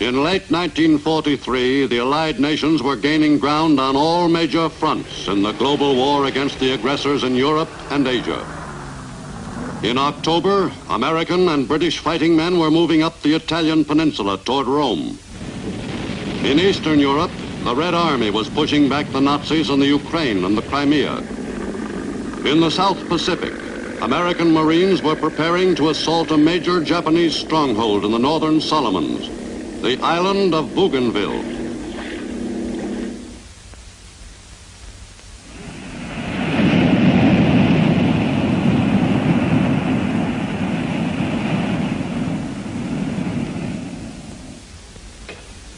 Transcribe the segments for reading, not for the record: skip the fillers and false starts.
In late 1943, the Allied nations were gaining ground on all major fronts in the global war against the aggressors in Europe and Asia. In October, American and British fighting men were moving up the Italian peninsula toward Rome. In Eastern Europe, the Red Army was pushing back the Nazis in the Ukraine and the Crimea. In the South Pacific, American Marines were preparing to assault a major Japanese stronghold in the northern Solomons, the island of Bougainville.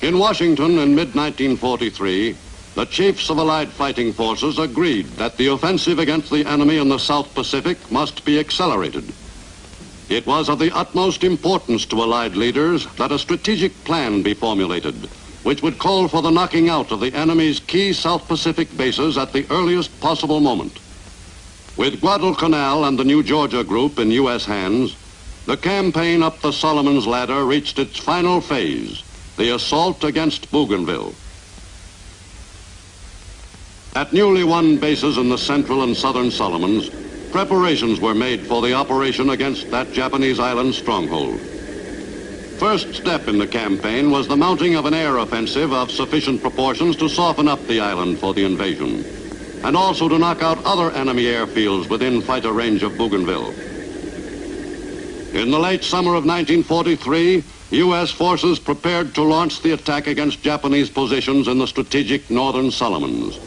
In Washington in mid-1943, the chiefs of Allied fighting forces agreed that the offensive against the enemy in the South Pacific must be accelerated. It was of the utmost importance to Allied leaders that a strategic plan be formulated, which would call for the knocking out of the enemy's key South Pacific bases at the earliest possible moment. With Guadalcanal and the New Georgia Group in U.S. hands, the campaign up the Solomons ladder reached its final phase, the assault against Bougainville. At newly won bases in the central and southern Solomons, preparations were made for the operation against that Japanese island stronghold. First step in the campaign was the mounting of an air offensive of sufficient proportions to soften up the island for the invasion, and also to knock out other enemy airfields within fighter range of Bougainville. In the late summer of 1943, U.S. forces prepared to launch the attack against Japanese positions in the strategic northern Solomons,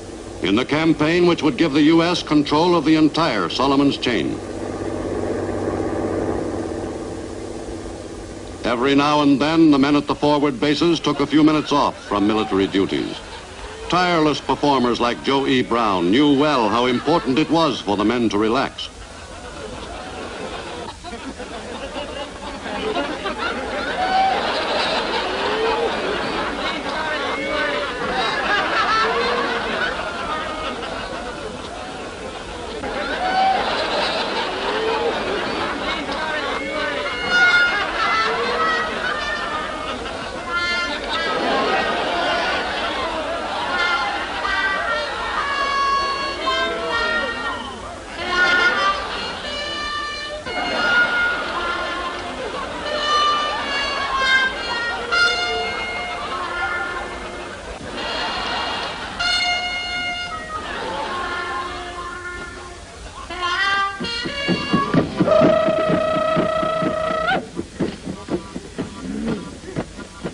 in the campaign which would give the U.S. control of the entire Solomons chain. Every now and then, the men at the forward bases took a few minutes off from military duties. Tireless performers like Joe E. Brown knew well how important it was for the men to relax.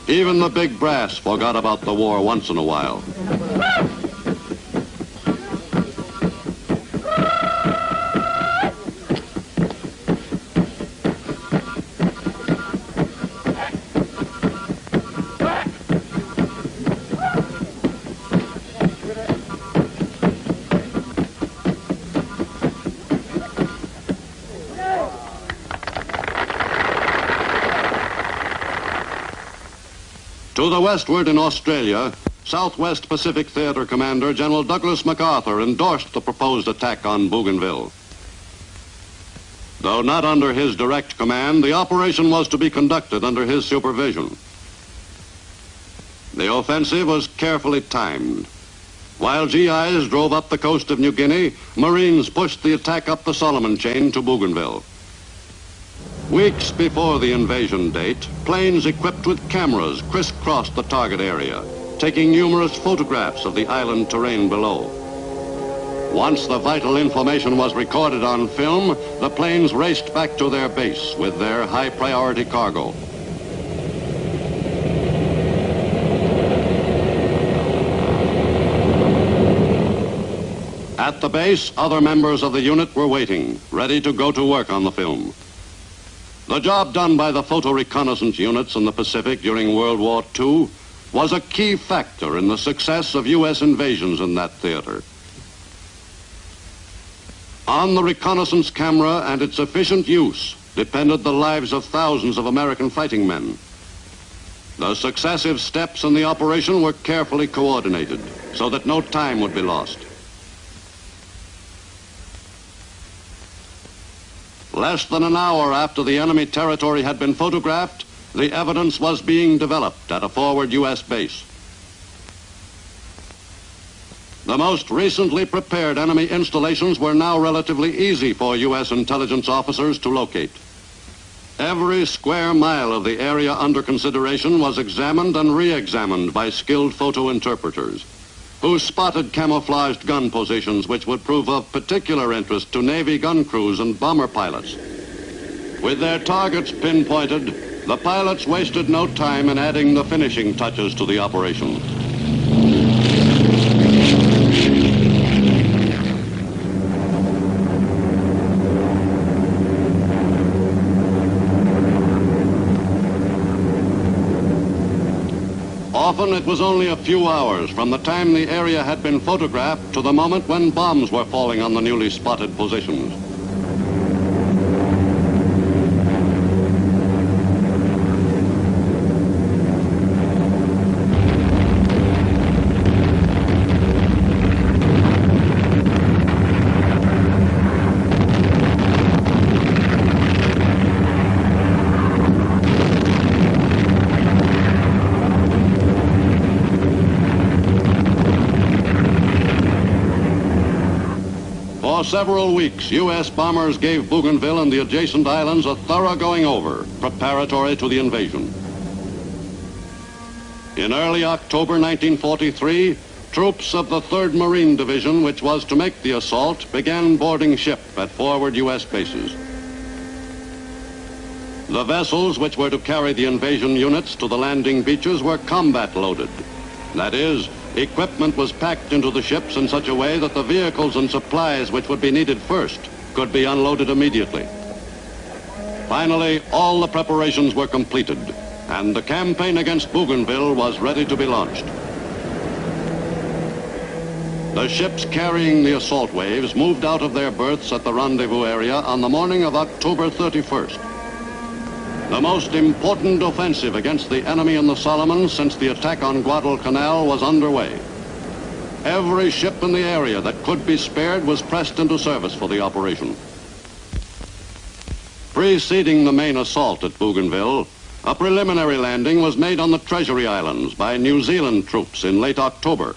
Even the big brass forgot about the war once in a while. To the westward in Australia, Southwest Pacific Theater Commander General Douglas MacArthur endorsed the proposed attack on Bougainville. Though not under his direct command, the operation was to be conducted under his supervision. The offensive was carefully timed. While GIs drove up the coast of New Guinea, Marines pushed the attack up the Solomon chain to Bougainville. Weeks before the invasion date, planes equipped with cameras crisscrossed the target area, taking numerous photographs of the island terrain below. Once the vital information was recorded on film, the planes raced back to their base with their high-priority cargo. At the base, other members of the unit were waiting, ready to go to work on the film. The job done by the photo reconnaissance units in the Pacific during World War II was a key factor in the success of U.S. invasions in that theater. On the reconnaissance camera and its efficient use depended the lives of thousands of American fighting men. The successive steps in the operation were carefully coordinated so that no time would be lost. Less than an hour after the enemy territory had been photographed, the evidence was being developed at a forward U.S. base. The most recently prepared enemy installations were now relatively easy for U.S. intelligence officers to locate. Every square mile of the area under consideration was examined and re-examined by skilled photo interpreters, who spotted camouflaged gun positions which would prove of particular interest to Navy gun crews and bomber pilots. With their targets pinpointed, the pilots wasted no time in adding the finishing touches to the operation. Often it was only a few hours from the time the area had been photographed to the moment when bombs were falling on the newly spotted positions. For several weeks, U.S. bombers gave Bougainville and the adjacent islands a thorough going-over, preparatory to the invasion. In early October 1943, troops of the 3rd Marine Division, which was to make the assault, began boarding ship at forward U.S. bases. The vessels which were to carry the invasion units to the landing beaches were combat-loaded. That is, equipment was packed into the ships in such a way that the vehicles and supplies which would be needed first could be unloaded immediately. Finally, all the preparations were completed, and the campaign against Bougainville was ready to be launched. The ships carrying the assault waves moved out of their berths at the rendezvous area on the morning of October 31st. The most important offensive against the enemy in the Solomons since the attack on Guadalcanal was underway. Every ship in the area that could be spared was pressed into service for the operation. Preceding the main assault at Bougainville, a preliminary landing was made on the Treasury Islands by New Zealand troops in late October.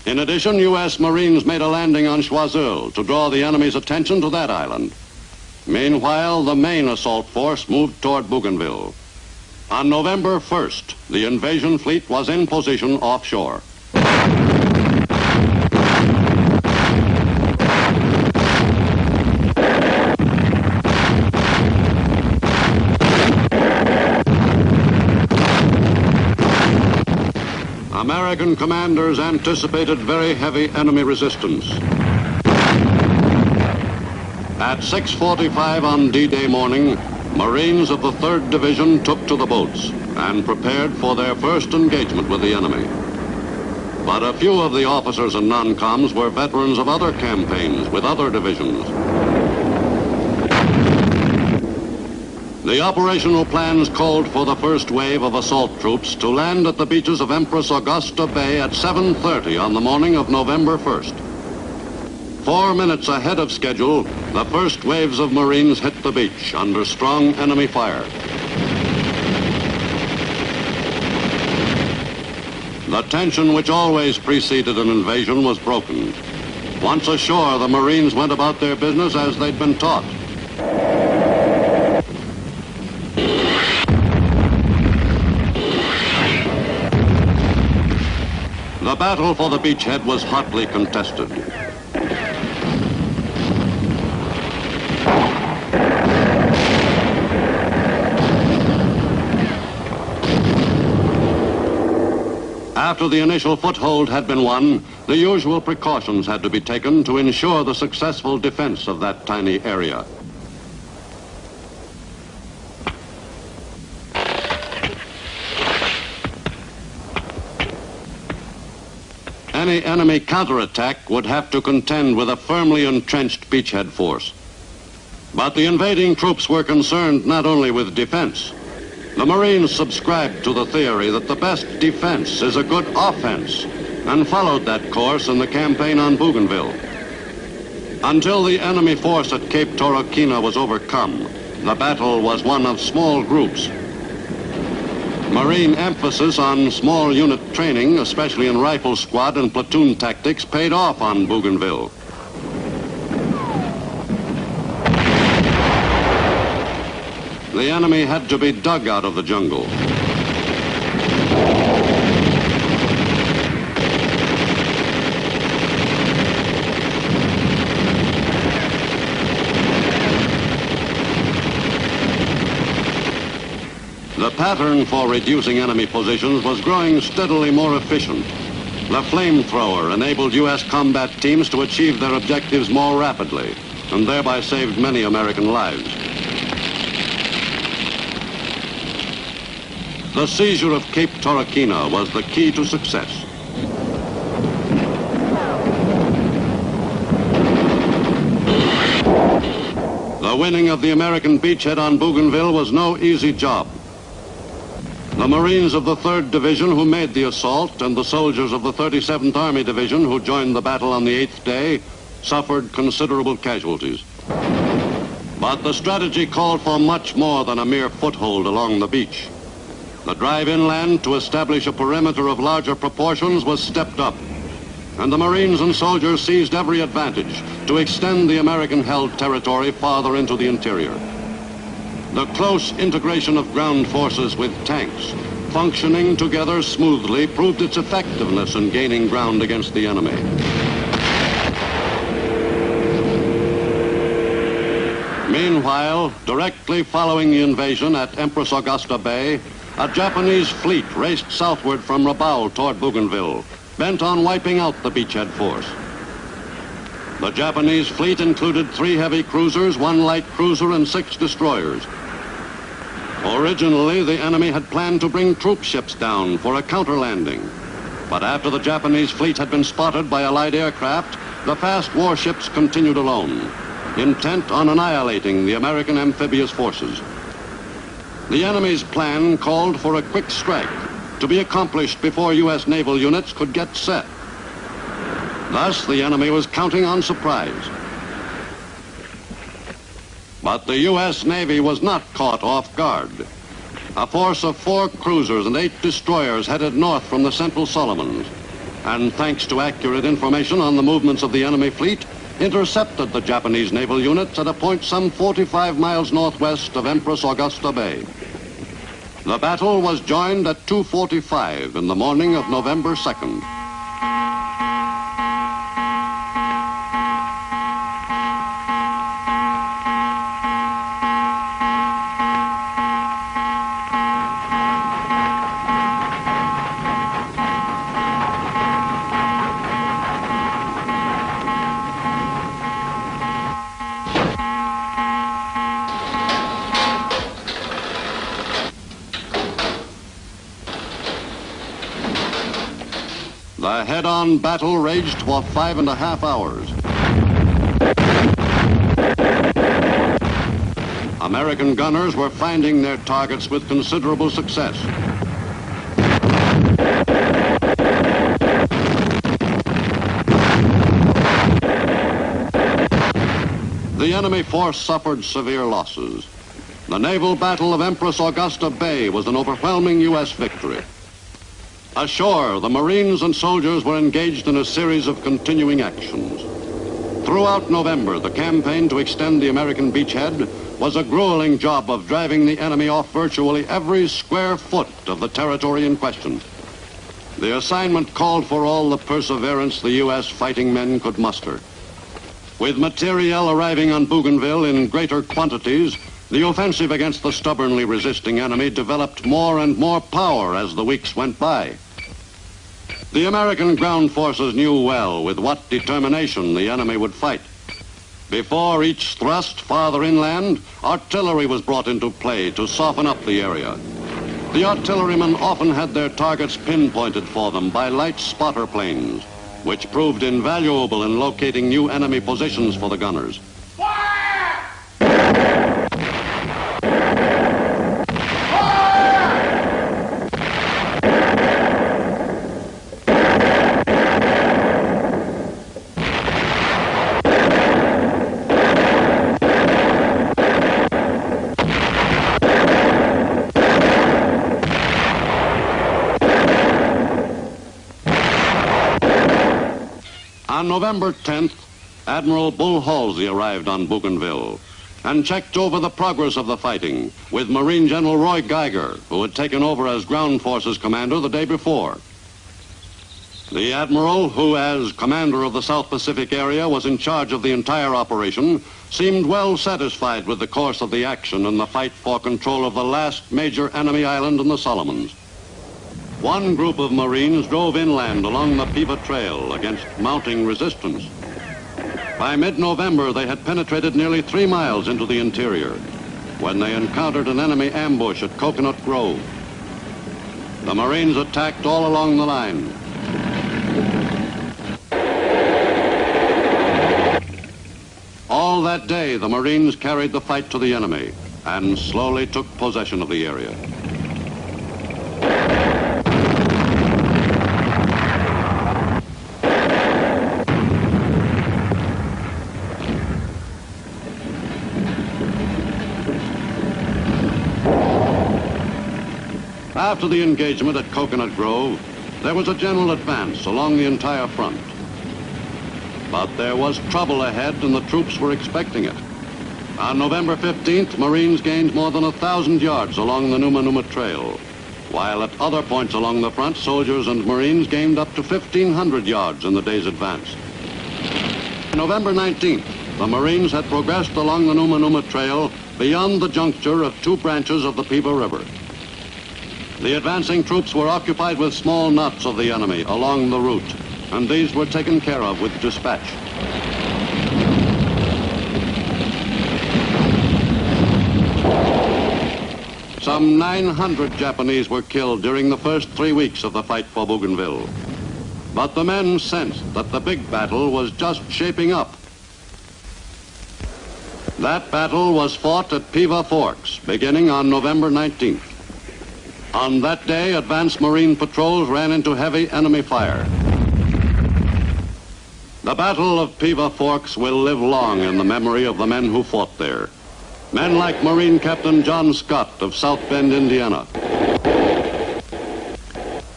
In addition, U.S. Marines made a landing on Choiseul to draw the enemy's attention to that island. Meanwhile, the main assault force moved toward Bougainville. On November 1st, the invasion fleet was in position offshore. American commanders anticipated very heavy enemy resistance. At 6:45 on D-Day morning, Marines of the 3rd Division took to the boats and prepared for their first engagement with the enemy. But a few of the officers and non-coms were veterans of other campaigns with other divisions. The operational plans called for the first wave of assault troops to land at the beaches of Empress Augusta Bay at 7:30 on the morning of November 1st. 4 minutes ahead of schedule, the first waves of Marines hit the beach under strong enemy fire. The tension which always preceded an invasion was broken. Once ashore, the Marines went about their business as they'd been taught. The battle for the beachhead was hotly contested. After the initial foothold had been won, the usual precautions had to be taken to ensure the successful defense of that tiny area. Any enemy counterattack would have to contend with a firmly entrenched beachhead force. But the invading troops were concerned not only with defense. The Marines subscribed to the theory that the best defense is a good offense and followed that course in the campaign on Bougainville. Until the enemy force at Cape Torokina was overcome, the battle was one of small groups. Marine emphasis on small unit training, especially in rifle squad and platoon tactics, paid off on Bougainville. The enemy had to be dug out of the jungle. The pattern for reducing enemy positions was growing steadily more efficient. The flamethrower enabled U.S. combat teams to achieve their objectives more rapidly, and thereby saved many American lives. The seizure of Cape Torokina was the key to success. The winning of the American beachhead on Bougainville was no easy job. The Marines of the 3rd Division who made the assault and the soldiers of the 37th Army Division who joined the battle on the 8th day suffered considerable casualties. But the strategy called for much more than a mere foothold along the beach. The drive inland to establish a perimeter of larger proportions was stepped up, and the Marines and soldiers seized every advantage to extend the American-held territory farther into the interior. The close integration of ground forces with tanks, functioning together smoothly, proved its effectiveness in gaining ground against the enemy. Meanwhile, directly following the invasion at Empress Augusta Bay, a Japanese fleet raced southward from Rabaul toward Bougainville, bent on wiping out the beachhead force. The Japanese fleet included 3 heavy cruisers, 1 light cruiser, and 6 destroyers. Originally, the enemy had planned to bring troop ships down for a counter-landing. But after the Japanese fleet had been spotted by Allied aircraft, the fast warships continued alone, intent on annihilating the American amphibious forces. The enemy's plan called for a quick strike to be accomplished before U.S. naval units could get set. Thus, the enemy was counting on surprise. But the U.S. Navy was not caught off guard. A force of 4 cruisers and 8 destroyers headed north from the Central Solomons, and thanks to accurate information on the movements of the enemy fleet, intercepted the Japanese naval units at a point some 45 miles northwest of Empress Augusta Bay. The battle was joined at 2:45 in the morning of November 2nd. The head-on battle raged for 5.5 hours. American gunners were finding their targets with considerable success. The enemy force suffered severe losses. The naval battle of Empress Augusta Bay was an overwhelming U.S. victory. Ashore, the Marines and soldiers were engaged in a series of continuing actions. Throughout November, the campaign to extend the American beachhead was a grueling job of driving the enemy off virtually every square foot of the territory in question. The assignment called for all the perseverance the U.S. fighting men could muster. With materiel arriving on Bougainville in greater quantities, the offensive against the stubbornly resisting enemy developed more and more power as the weeks went by. The American ground forces knew well with what determination the enemy would fight. Before each thrust farther inland, artillery was brought into play to soften up the area. The artillerymen often had their targets pinpointed for them by light spotter planes, which proved invaluable in locating new enemy positions for the gunners. November 10th, Admiral Bull Halsey arrived on Bougainville and checked over the progress of the fighting with Marine General Roy Geiger, who had taken over as ground forces commander the day before. The Admiral, who as commander of the South Pacific area was in charge of the entire operation, seemed well satisfied with the course of the action in the fight for control of the last major enemy island in the Solomons. One group of Marines drove inland along the Piva Trail against mounting resistance. By mid-November, they had penetrated nearly 3 miles into the interior when they encountered an enemy ambush at Coconut Grove. The Marines attacked all along the line. All that day, the Marines carried the fight to the enemy and slowly took possession of the area. After the engagement at Coconut Grove, there was a general advance along the entire front. But there was trouble ahead and the troops were expecting it. On November 15th, Marines gained more than 1,000 yards along the Numa Numa Trail, while at other points along the front, soldiers and Marines gained up to 1,500 yards in the day's advance. November 19th, the Marines had progressed along the Numa Numa Trail beyond the juncture of 2 branches of the Piva River. The advancing troops were occupied with small knots of the enemy along the route, and these were taken care of with dispatch. Some 900 Japanese were killed during the first 3 weeks of the fight for Bougainville. But the men sensed that the big battle was just shaping up. That battle was fought at Piva Forks, beginning on November 19th. On that day, advanced Marine patrols ran into heavy enemy fire. The Battle of Piva Forks will live long in the memory of the men who fought there. Men like Marine Captain John Scott of South Bend, Indiana.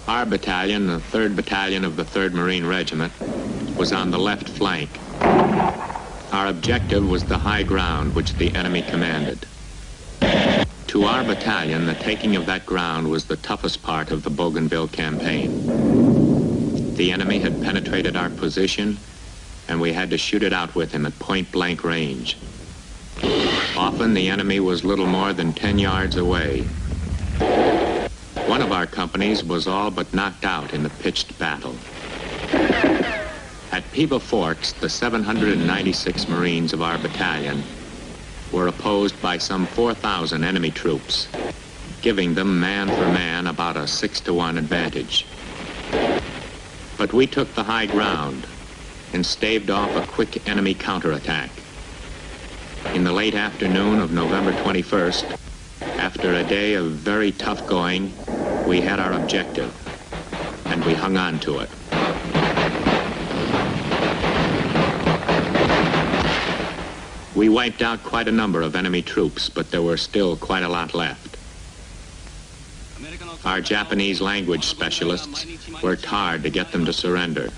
Our battalion, the 3rd Battalion of the 3rd Marine Regiment, was on the left flank. Our objective was the high ground which the enemy commanded. To our battalion, the taking of that ground was the toughest part of the Bougainville campaign. The enemy had penetrated our position, and we had to shoot it out with him at point-blank range. Often the enemy was little more than 10 yards away. One of our companies was all but knocked out in the pitched battle. At Piva Forks, the 796 Marines of our battalion were opposed by some 4,000 enemy troops, giving them man for man about a 6-to-1 advantage. But we took the high ground and staved off a quick enemy counterattack. In the late afternoon of November 21st, after a day of very tough going, we had our objective, and we hung on to it. We wiped out quite a number of enemy troops, but there were still quite a lot left. Our Japanese language specialists worked hard to get them to surrender.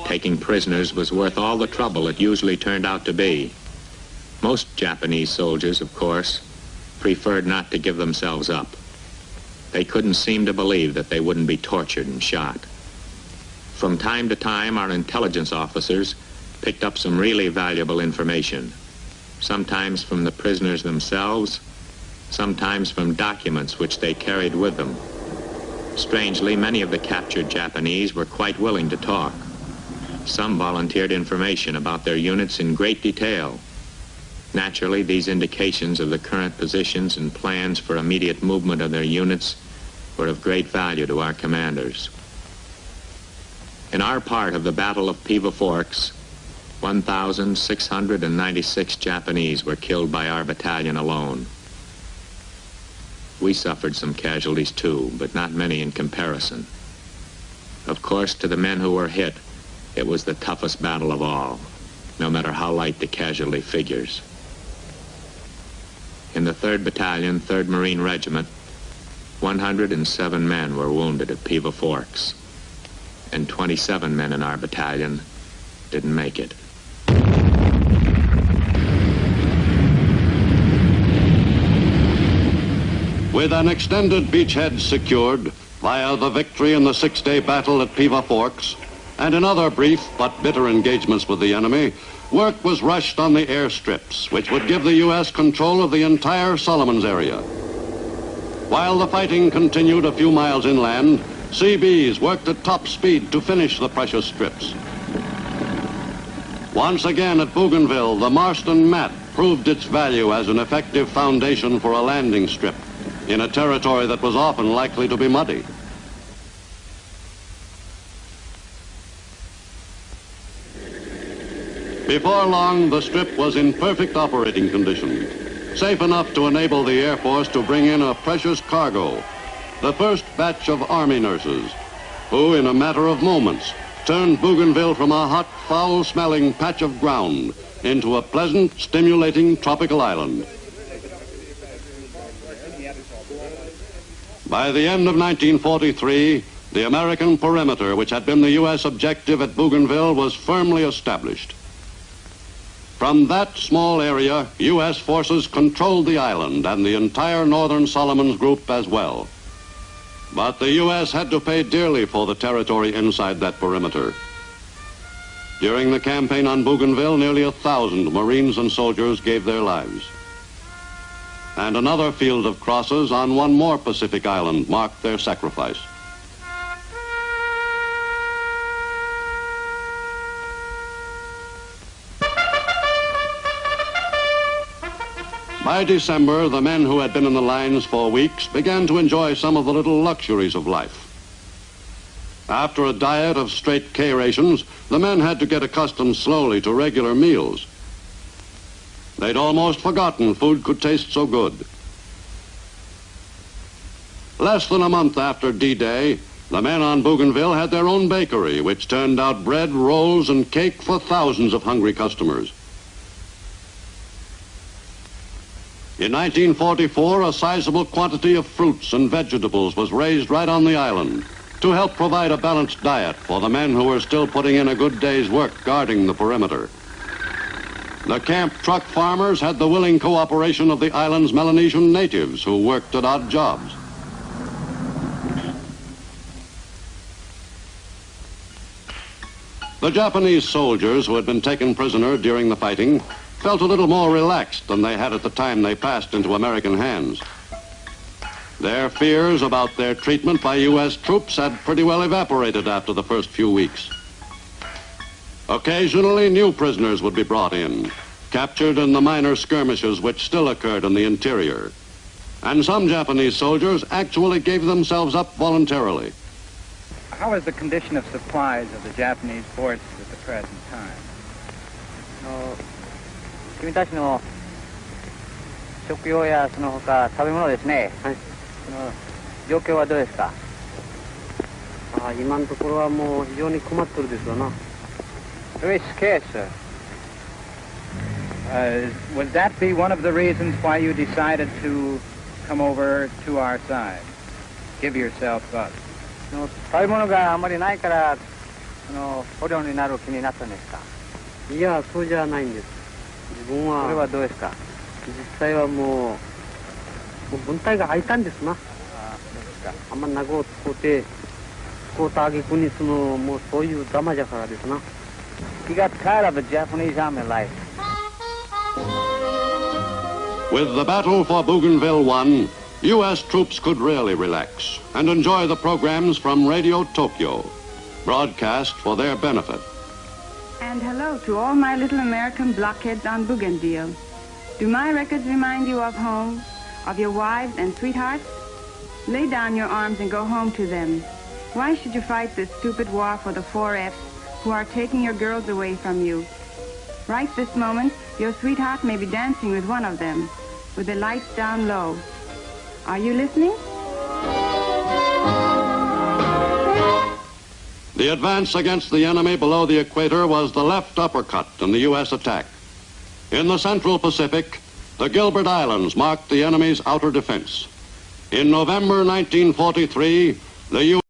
Taking prisoners was worth all the trouble it usually turned out to be. Most Japanese soldiers, of course, preferred not to give themselves up. They couldn't seem to believe that they wouldn't be tortured and shot. From time to time, our intelligence officers picked up some really valuable information, sometimes from the prisoners themselves, sometimes from documents which they carried with them. Strangely, many of the captured Japanese were quite willing to talk. Some volunteered information about their units in great detail. Naturally, these indications of the current positions and plans for immediate movement of their units were of great value to our commanders. In our part of the Battle of Piva Forks, 1,696 Japanese were killed by our battalion alone. We suffered some casualties too, but not many in comparison. Of course, to the men who were hit, it was the toughest battle of all, no matter how light the casualty figures. In the 3rd Battalion, 3rd Marine Regiment, 107 men were wounded at Piva Forks, and 27 men in our battalion didn't make it. With an extended beachhead secured via the victory in the six-day battle at Piva Forks and in other brief but bitter engagements with the enemy, work was rushed on the airstrips, which would give the U.S. control of the entire Solomons area. While the fighting continued a few miles inland, CBs worked at top speed to finish the precious strips. Once again at Bougainville, the Marston mat proved its value as an effective foundation for a landing strip in a territory that was often likely to be muddy. Before long, the strip was in perfect operating condition, safe enough to enable the Air Force to bring in a precious cargo, the first batch of Army nurses, who in a matter of moments turned Bougainville from a hot, foul-smelling patch of ground into a pleasant, stimulating tropical island. By the end of 1943, the American perimeter, which had been the U.S. objective at Bougainville, was firmly established. From that small area, U.S. forces controlled the island and the entire northern Solomons group as well. But the U.S. had to pay dearly for the territory inside that perimeter. During the campaign on Bougainville, nearly 1,000 Marines and soldiers gave their lives. And another field of crosses on one more Pacific island marked their sacrifice. By December, the men who had been in the lines for weeks began to enjoy some of the little luxuries of life. After a diet of straight K rations, the men had to get accustomed slowly to regular meals. They'd almost forgotten food could taste so good. Less than a month after D-Day, the men on Bougainville had their own bakery, which turned out bread, rolls, and cake for thousands of hungry customers. In 1944, a sizable quantity of fruits and vegetables was raised right on the island to help provide a balanced diet for the men who were still putting in a good day's work guarding the perimeter. The camp truck farmers had the willing cooperation of the island's Melanesian natives who worked at odd jobs. The Japanese soldiers who had been taken prisoner during the fighting felt a little more relaxed than they had at the time they passed into American hands. Their fears about their treatment by U.S. troops had pretty well evaporated after the first few weeks. Occasionally, new prisoners would be brought in, captured in the minor skirmishes which still occurred in the interior. And some Japanese soldiers actually gave themselves up voluntarily. How is the condition of supplies of the Japanese forces at the present time? 君たちの食用やその他食べ物ですね。はい。その状況はどうですか。今のところはもう非常に困ってるですわな。Very scarce, sir. Would that be one of the reasons why you decided to come over to our side? Give yourself up. 食べ物があまりないから捕虜になる気になったんですか。いや、そうじゃないんです。自分はそれはどうですか。実際はもう分隊が空いたんですな。あんま長を使うて使うた挙句にもうそういうダマじゃからですな。He got tired of the Japanese army life. With the battle for Bougainville won, U.S. troops could really relax and enjoy the programs from Radio Tokyo, broadcast for their benefit. And hello to all my little American blockheads on Bougainville. Do my records remind you of home, of your wives and sweethearts? Lay down your arms and go home to them. Why should you fight this stupid war for the 4Fs who are taking your girls away from you? Right this moment, your sweetheart may be dancing with one of them, with the lights down low. Are you listening? The advance against the enemy below the equator was the left uppercut in the U.S. attack. In the Central Pacific, the Gilbert Islands marked the enemy's outer defense. In November 1943, the